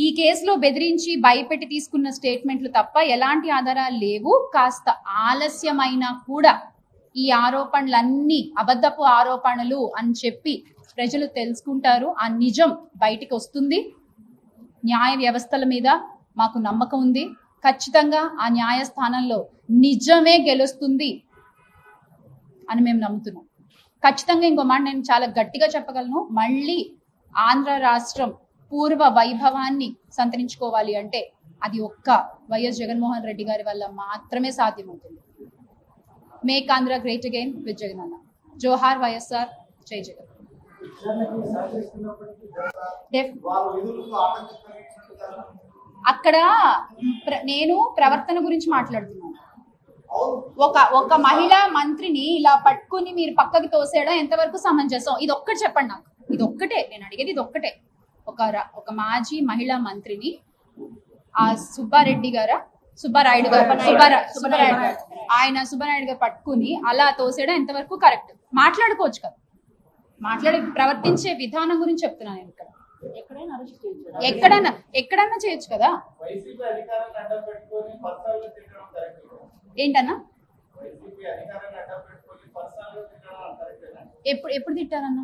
ఈ కేసులో బెదిరించి భయపెట్టి తీసుకున్న స్టేట్మెంట్లు తప్ప ఎలాంటి ఆధారాలు లేవు. కాస్త ఆలస్యమైనా కూడా ఈ ఆరోపణలన్నీ అబద్ధపు ఆరోపణలు అని చెప్పి ప్రజలు తెలుసుకుంటారు. ఆ నిజం బయటికి వస్తుంది. న్యాయ వ్యవస్థల మీద మాకు నమ్మకం ఉంది. ఖచ్చితంగా ఆ న్యాయస్థానంలో నిజమే గెలుస్తుంది అని మేము నమ్ముతున్నాం. ఖచ్చితంగా ఇంకో మాట నేను చాలా గట్టిగా చెప్పగలను. మళ్ళీ ఆంధ్ర రాష్ట్రం పూర్వ వైభవాన్ని సంతరించుకోవాలి అంటే అది ఒక్క వైఎస్ జగన్మోహన్ రెడ్డి గారి వల్ల మాత్రమే సాధ్యమవుతుంది. Make Andhra great again with Jagan అన్న. జోహార్ వైఎస్ఆర్, జై జగన్. అక్కడ నేను ప్రవర్తన గురించి మాట్లాడుతున్నాను. ఒక మహిళా మంత్రిని ఇలా పట్టుకుని మీరు పక్కకి తోసేయడం ఎంతవరకు సమంజసం? ఇది ఒక్కటి చెప్పండి నాకు. ఇది ఒక్కటే నేను అడిగేది, ఇది ఒక్కటే. ఒక మాజీ మహిళా మంత్రిని ఆ సుబ్బారెడ్డి గారు సుబ్బారాయుడు గారు పట్టుకుని అలా తోసేయడం ఎంతవరకు కరెక్ట్? మాట్లాడుకోవచ్చు కదా. ప్రవర్తించే విధానం గురించి చెప్తున్నాను నేను. ఇక్కడ ఎక్కడన్నా చేయొచ్చు కదా. ఏంటన్నా ఎప్పుడు తిట్టారన్నా?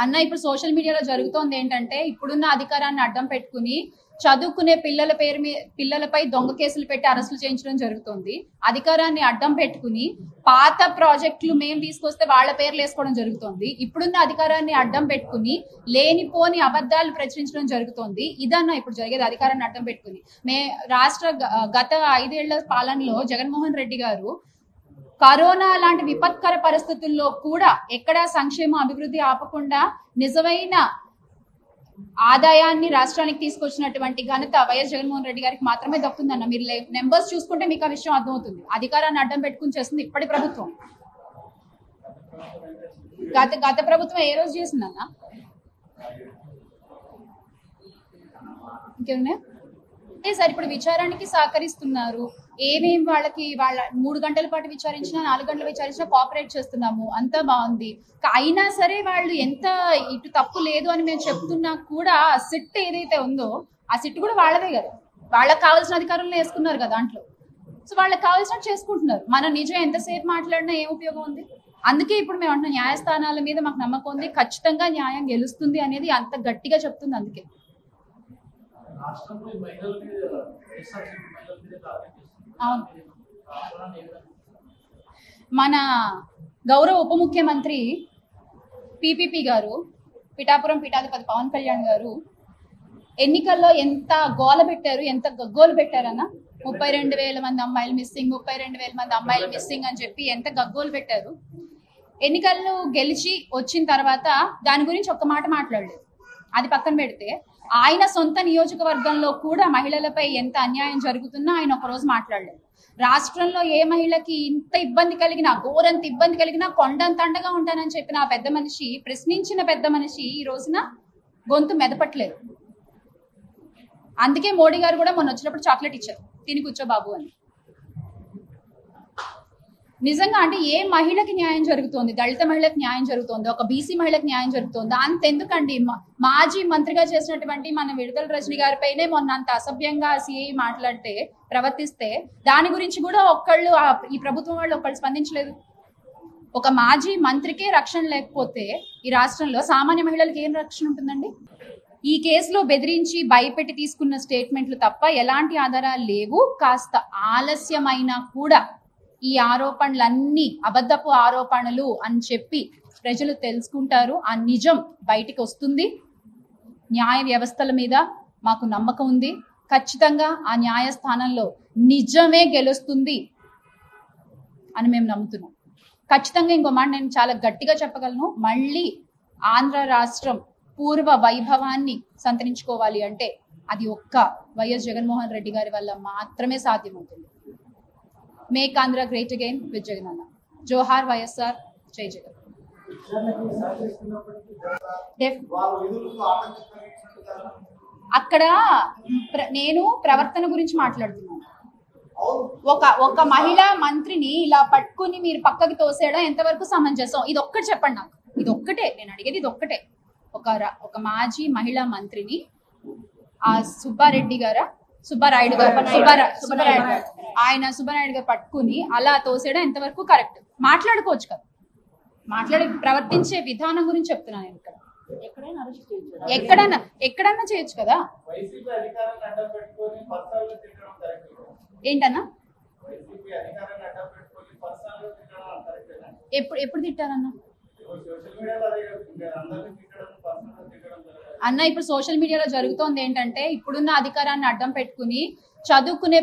అన్న ఇప్పుడు సోషల్ మీడియాలో జరుగుతోంది ఏంటంటే, ఇప్పుడున్న అధికారాన్ని అడ్డం పెట్టుకుని చదువుకునే పిల్లలపై దొంగ కేసులు పెట్టి అరెస్టులు చేయించడం జరుగుతుంది. అధికారాన్ని అడ్డం పెట్టుకుని పాత ప్రాజెక్టులు మేము తీసుకొస్తే వాళ్ళ పేర్లు వేసుకోవడం జరుగుతుంది. ఇప్పుడున్న అధికారాన్ని అడ్డం పెట్టుకుని లేనిపోని అబద్ధాలు ప్రచురించడం జరుగుతుంది. ఇదన్నా ఇప్పుడు జరిగేది. అధికారాన్ని అడ్డం పెట్టుకుని గత 5 ఏళ్ల పాలనలో జగన్మోహన్ రెడ్డి గారు కరోనా లాంటి విపత్కర పరిస్థితుల్లో కూడా ఎక్కడా సంక్షేమ అభివృద్ధి ఆపకుండా నిజమైన ఆదాయాన్ని రాష్ట్రానికి తీసుకొచ్చినటువంటి ఘనత వైఎస్ జగన్మోహన్ రెడ్డి గారికి మాత్రమే దక్కుతుందన్న. మీరు నెంబర్స్ చూసుకుంటే మీకు ఆ విషయం అర్థమవుతుంది. అధికారాన్ని అడ్డం పెట్టుకుని చేస్తుంది ఇప్పటి ప్రభుత్వం. గత ప్రభుత్వం ఏ రోజు చేసిందన్న? ఇంకేమున్నాయి? సార్ ఇప్పుడు విచారానికి సహకరిస్తున్నారు. ఏమేం వాళ్ళ 3 గంటల పాటు విచారించినా 4 గంటలు విచారించినా కోఆపరేట్ చేస్తున్నాము, అంతా బాగుంది. అయినా సరే వాళ్ళు ఎంత ఇటు తప్పు లేదు అని మేము చెప్తున్నా కూడా ఆ సిట్ ఏదైతే ఉందో ఆ సిట్ కూడా వాళ్ళదే కదా. వాళ్ళకి కావాల్సిన అధికారులను వేసుకున్నారు కదా దాంట్లో. సో వాళ్ళకి కావాల్సినట్టు చేసుకుంటున్నారు. మనం నిజం ఎంతసేపు మాట్లాడినా ఏం ఉపయోగం ఉంది? అందుకే ఇప్పుడు మేము అంటున్నాం న్యాయస్థానాల మీద మాకు నమ్మకం ఉంది. ఖచ్చితంగా న్యాయం గెలుస్తుంది అనేది అంత గట్టిగా చెప్తుంది. అందుకే మన గౌరవ ఉప ముఖ్యమంత్రి పిపిపి గారు, పిఠాపురం పీఠాధిపతి పవన్ కళ్యాణ్ గారు ఎన్నికల్లో ఎంత గోల పెట్టారు, ఎంత గగ్గోలు పెట్టారన్న. 32,000 మంది అమ్మాయిలు మిస్సింగ్, 32,000 మంది అమ్మాయిలు మిస్సింగ్ అని చెప్పి ఎంత గగ్గోలు పెట్టారు. ఎన్నికలను గెలిచి వచ్చిన తర్వాత దాని గురించి ఒక్క మాట మాట్లాడలేదు. అది పక్కన పెడితే ఆయన సొంత నియోజకవర్గంలో కూడా మహిళలపై ఎంత అన్యాయం జరుగుతున్నా ఆయన ఒకరోజు మాట్లాడలేదు. రాష్ట్రంలో ఏ మహిళకి ఇంత ఇబ్బంది కలిగినా, ఘోరంత ఇబ్బంది కలిగినా కొండంత అండగా ఉంటానని చెప్పిన ఆ పెద్ద మనిషి, ప్రశ్నించిన పెద్ద మనిషి ఈ రోజున గొంతు మెదపట్లేదు. అందుకే మోడీ గారు కూడా మొన్న వచ్చినప్పుడు చాక్లెట్ ఇచ్చారు, తిని కూర్చో బాబు అని. నిజంగా అంటే ఏ మహిళకి న్యాయం జరుగుతోంది? దళిత మహిళకి న్యాయం జరుగుతోంది, ఒక బీసీ మహిళకి న్యాయం జరుగుతోంది. అంతెందుకండి, మాజీ మంత్రిగా చేసినటువంటి మన విడుదల రజని గారిపైనే మొన్న అంత అసభ్యంగా సిఐ ప్రవర్తిస్తే దాని గురించి కూడా ఈ ప్రభుత్వం వాళ్ళు ఒక్కళ్ళు స్పందించలేదు. ఒక మాజీ మంత్రికే రక్షణ లేకపోతే ఈ రాష్ట్రంలో సామాన్య మహిళలకు ఏం రక్షణ ఉంటుందండి? ఈ కేసులో బెదిరించి భయపెట్టి తీసుకున్న స్టేట్మెంట్లు తప్ప ఎలాంటి ఆధారాలు లేవు. కాస్త ఆలస్యమైనా కూడా ఈ ఆరోపణలన్నీ అబద్ధపు ఆరోపణలు అని చెప్పి ప్రజలు తెలుసుకుంటారు. ఆ నిజం బయటికి వస్తుంది. న్యాయ వ్యవస్థల మీద మాకు నమ్మకం ఉంది. ఖచ్చితంగా ఆ న్యాయస్థానంలో నిజమే గెలుస్తుంది అని మేము నమ్ముతున్నాం. ఖచ్చితంగా ఇంకో మాట నేను చాలా గట్టిగా చెప్పగలను. మళ్ళీ ఆంధ్ర రాష్ట్రం పూర్వ వైభవాన్ని సంతరించుకోవాలి అంటే అది ఒక్క వైఎస్ జగన్మోహన్ రెడ్డి గారి వల్ల మాత్రమే సాధ్యమవుతుంది. Make Andhra great again with Jagan అన్న. జోహార్ వైఎస్ఆర్, జై జగన్. అక్కడ నేను ప్రవర్తన గురించి మాట్లాడుతున్నాను. ఒక మహిళా మంత్రిని ఇలా పట్టుకుని మీరు పక్కకి తోసేయడం ఎంతవరకు సమంజసం? ఇది ఒక్కటి చెప్పండి నాకు. ఇది ఒక్కటే నేను అడిగేది, ఇది ఒక్కటే. ఒక మాజీ మహిళా మంత్రిని ఆ సుబ్బారెడ్డి గారా సుబ్బారాయుడు గారు పట్టుకుని అలా తోసేయడం ఎంతవరకు కరెక్ట్? మాట్లాడుకోవచ్చు కదా, ప్రవర్తించే విధానం గురించి చెప్తున్నాను నేను ఇక్కడ. ఎక్కడన్నా చేయొచ్చు కదా. ఏంటన్నా ఎప్పుడు తిట్టారన్నా? అన్న ఇప్పుడు సోషల్ మీడియాలో జరుగుతోంది ఏంటంటే, ఇప్పుడున్న అధికారాన్ని అడ్డం పెట్టుకుని చదువుకునే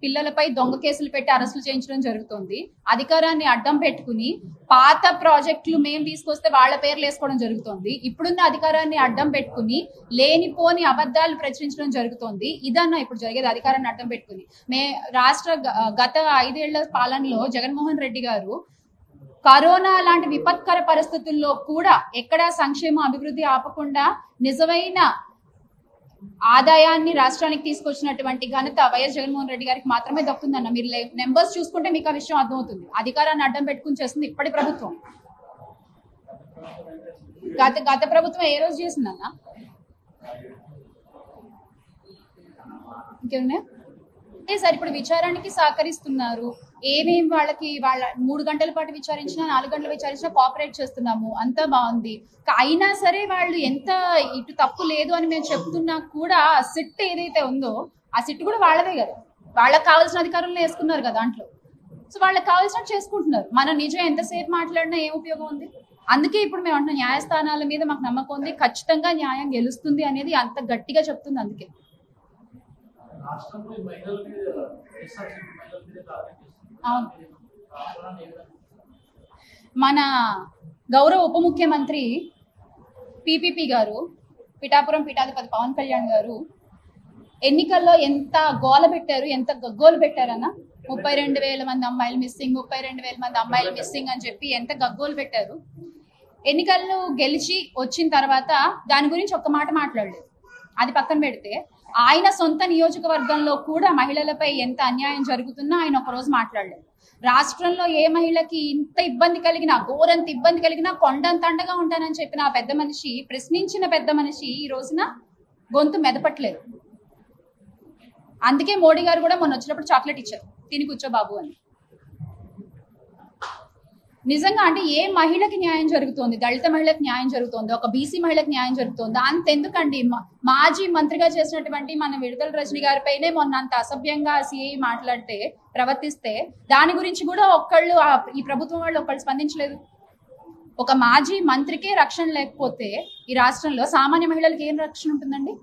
పిల్లలపై దొంగ కేసులు పెట్టి అరెస్టులు చేయించడం జరుగుతుంది. అధికారాన్ని అడ్డం పెట్టుకుని పాత ప్రాజెక్టులు మేము తీసుకొస్తే వాళ్ళ పేర్లు వేసుకోవడం జరుగుతుంది. ఇప్పుడున్న అధికారాన్ని అడ్డం పెట్టుకుని లేనిపోని అబద్ధాలు ప్రచురించడం జరుగుతుంది. ఇదన్నా ఇప్పుడు జరిగేది, అధికారాన్ని అడ్డం పెట్టుకుని. గత 5 ఏళ్ల పాలనలో జగన్మోహన్ రెడ్డి గారు కరోనా లాంటి విపత్కర పరిస్థితుల్లో కూడా ఎక్కడా సంక్షేమ అభివృద్ధి ఆపకుండా నిజమైన ఆదాయాన్ని రాష్ట్రానికి తీసుకొచ్చినటువంటి ఘనత వైఎస్ జగన్మోహన్ రెడ్డి గారికి మాత్రమే దక్కుతుందన్న. మీరు నెంబర్స్ చూసుకుంటే మీకు ఆ విషయం అర్థమవుతుంది. అధికారాన్ని అడ్డం పెట్టుకుని చేస్తుంది ఇప్పటి ప్రభుత్వం. గత ప్రభుత్వం ఏ రోజు చేసిందన్న? ఇంకేమున్నాయి? సార్ ఇప్పుడు విచారానికి సహకరిస్తున్నారు. వాళ్ళ 3 గంటల పాటు విచారించినా 4 గంటలు విచారించినా కోఆపరేట్ చేస్తున్నాము, అంతా బాగుంది. అయినా సరే వాళ్ళు ఎంత ఇటు తప్పు లేదు అని మేము చెప్తున్నా కూడా సిట్ ఏదైతే ఉందో ఆ సిట్ కూడా వాళ్ళదే కదా. వాళ్ళకి కావాల్సిన అధికారులను వేసుకున్నారు కదా దాంట్లో. సో వాళ్ళకి కావాల్సినట్టు చేసుకుంటున్నారు. మన నిజం ఎంతసేపు మాట్లాడినా ఏం ఉపయోగం ఉంది? అందుకే ఇప్పుడు మేము అంటున్నాం, న్యాయస్థానాల మీద మాకు నమ్మకం ఉంది, ఖచ్చితంగా న్యాయం గెలుస్తుంది అనేది అంత గట్టిగా చెప్తుంది. అందుకే మన గౌరవ ఉప ముఖ్యమంత్రి పిపిపి గారు, పిఠాపురం పీఠాధిపతి పవన్ కళ్యాణ్ గారు ఎన్నికల్లో ఎంత గోల పెట్టారు, ఎంత గగ్గోలు పెట్టారన్న. 32,000 మంది అమ్మాయిలు మిస్సింగ్, 32,000 మంది అమ్మాయిలు మిస్సింగ్ అని చెప్పి ఎంత గగ్గోలు పెట్టారు. ఎన్నికల్లో గెలిచి వచ్చిన తర్వాత దాని గురించి ఒక్క మాట మాట్లాడలేదు. అది పక్కన పెడితే ఆయన సొంత నియోజకవర్గంలో కూడా మహిళలపై ఎంత అన్యాయం జరుగుతున్నా ఆయన ఒకరోజు మాట్లాడలేదు. రాష్ట్రంలో ఏ మహిళకి ఇంత ఇబ్బంది కలిగినా, ఘోరంత ఇబ్బంది కలిగినా కొండంత అండగా ఉంటానని చెప్పిన ఆ పెద్ద మనిషి, ప్రశ్నించిన పెద్ద మనిషి ఈ రోజున గొంతు మెదపట్లేదు. అందుకే మోడీ గారు కూడా మొన్న వచ్చినప్పుడు చాక్లెట్ ఇచ్చారు, తిని కూర్చో బాబు అని. నిజంగా అంటే ఏ మహిళకి న్యాయం జరుగుతోంది? దళిత మహిళకి న్యాయం జరుగుతోంది, ఒక బీసీ మహిళకి న్యాయం జరుగుతోంది. అంతెందుకండి, మాజీ మంత్రిగా చేసినటువంటి మన విడుదల రజని గారిపైనే మొన్న అంత అసభ్యంగా సిఐ ప్రవర్తిస్తే దాని గురించి కూడా ఈ ప్రభుత్వం వాళ్ళు ఒక్కళ్ళు స్పందించలేదు. ఒక మాజీ మంత్రికే రక్షణ లేకపోతే ఈ రాష్ట్రంలో సామాన్య మహిళలకు ఏం రక్షణ ఉంటుందండి?